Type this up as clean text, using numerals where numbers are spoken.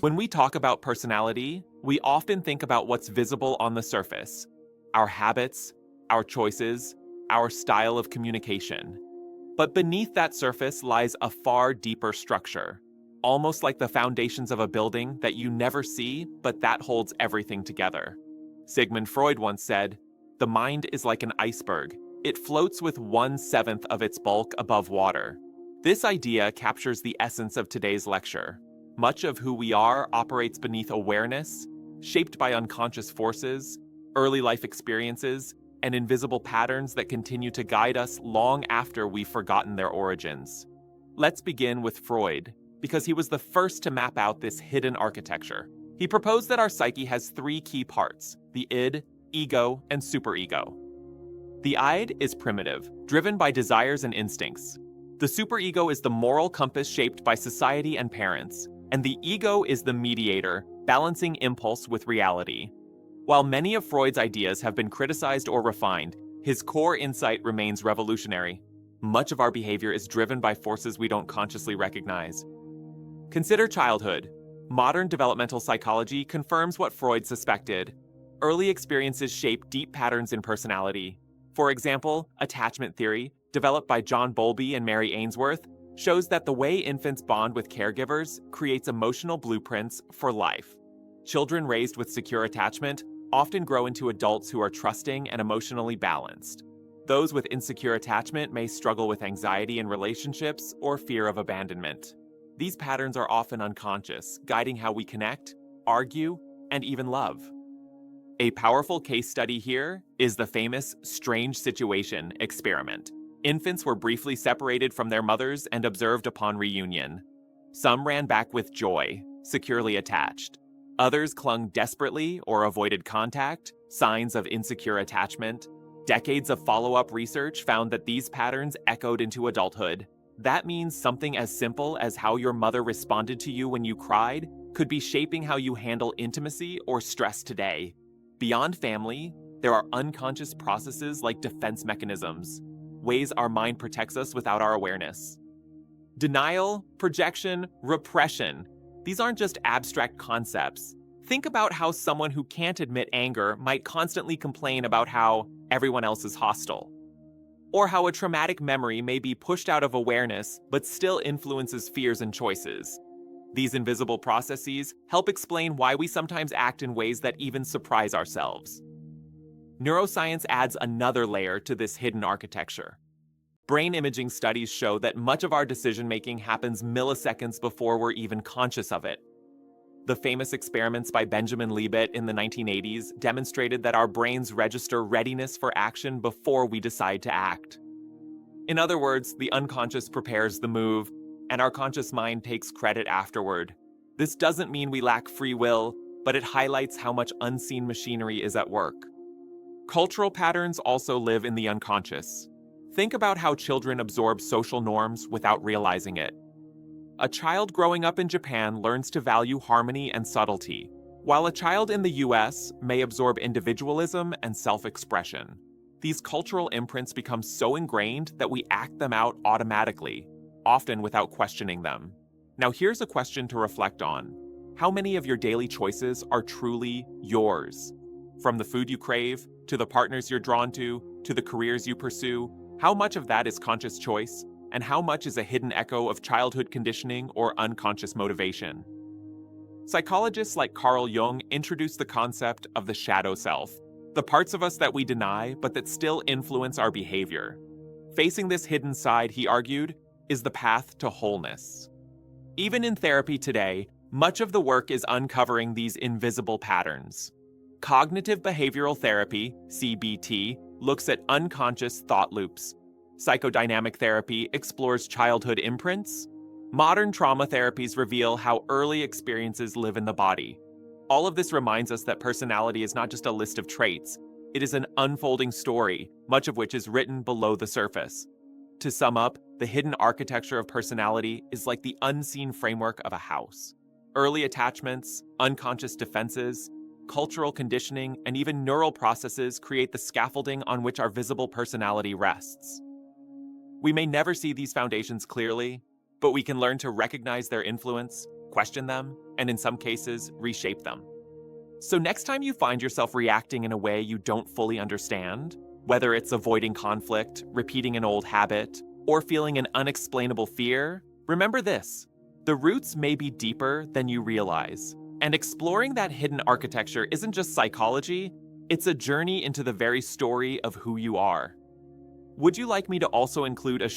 When we talk about personality, we often think about what's visible on the surface: our habits, our choices, our style of communication. But beneath that surface lies a far deeper structure, almost like the foundations of a building that you never see, but that holds everything together. Sigmund Freud once said, "The mind is like an iceberg. It floats with 1/7 of its bulk above water." This idea captures the essence of today's lecture. Much of who we are operates beneath awareness, shaped by unconscious forces, early life experiences, and invisible patterns that continue to guide us long after we've forgotten their origins. Let's begin with Freud, because he was the first to map out this hidden architecture. He proposed that our psyche has 3 key parts: the id, ego, and superego. The id is primitive, driven by desires and instincts. The superego is the moral compass shaped by society and parents, and the ego is the mediator, balancing impulse with reality. While many of Freud's ideas have been criticized or refined, his core insight remains revolutionary. Much of our behavior is driven by forces we don't consciously recognize. Consider childhood. Modern developmental psychology confirms what Freud suspected. Early experiences shape deep patterns in personality. For example, attachment theory, developed by John Bowlby and Mary Ainsworth, shows that the way infants bond with caregivers creates emotional blueprints for life. Children raised with secure attachment often grow into adults who are trusting and emotionally balanced. Those with insecure attachment may struggle with anxiety in relationships or fear of abandonment. These patterns are often unconscious, guiding how we connect, argue, and even love. A powerful case study here is the famous strange situation experiment. Infants were briefly separated from their mothers and observed upon reunion. Some ran back with joy, securely attached. Others clung desperately or avoided contact, signs of insecure attachment. Decades of follow-up research found that these patterns echoed into adulthood. That means something as simple as how your mother responded to you when you cried could be shaping how you handle intimacy or stress today. Beyond family, there are unconscious processes like defense mechanisms, ways our mind protects us without our awareness. Denial, projection, repression. These aren't just abstract concepts. Think about how someone who can't admit anger might constantly complain about how everyone else is hostile. Or how a traumatic memory may be pushed out of awareness but still influences fears and choices. These invisible processes help explain why we sometimes act in ways that even surprise ourselves. Neuroscience adds another layer to this hidden architecture. Brain imaging studies show that much of our decision-making happens milliseconds before we're even conscious of it. The famous experiments by Benjamin Libet in the 1980s demonstrated that our brains register readiness for action before we decide to act. In other words, the unconscious prepares the move, and our conscious mind takes credit afterward. This doesn't mean we lack free will, but it highlights how much unseen machinery is at work. Cultural patterns also live in the unconscious. Think about how children absorb social norms without realizing it. A child growing up in Japan learns to value harmony and subtlety, while a child in the US may absorb individualism and self-expression. These cultural imprints become so ingrained that we act them out automatically, often without questioning them. Now here's a question to reflect on. How many of your daily choices are truly yours? From the food you crave, to the partners you're drawn to the careers you pursue, how much of that is conscious choice, and how much is a hidden echo of childhood conditioning or unconscious motivation? Psychologists like Carl Jung introduced the concept of the shadow self, the parts of us that we deny but that still influence our behavior. Facing this hidden side, he argued, is the path to wholeness. Even in therapy today, much of the work is uncovering these invisible patterns. Cognitive behavioral therapy, CBT, looks at unconscious thought loops. Psychodynamic therapy explores childhood imprints. Modern trauma therapies reveal how early experiences live in the body. All of this reminds us that personality is not just a list of traits. It is an unfolding story, much of which is written below the surface. To sum up, the hidden architecture of personality is like the unseen framework of a house. Early attachments, unconscious defenses, cultural conditioning, and even neural processes create the scaffolding on which our visible personality rests. We may never see these foundations clearly, but we can learn to recognize their influence, question them, and in some cases, reshape them. So next time you find yourself reacting in a way you don't fully understand, whether it's avoiding conflict, repeating an old habit, or feeling an unexplainable fear, remember this: the roots may be deeper than you realize. And exploring that hidden architecture isn't just psychology, it's a journey into the very story of who you are. Would you like me to also include a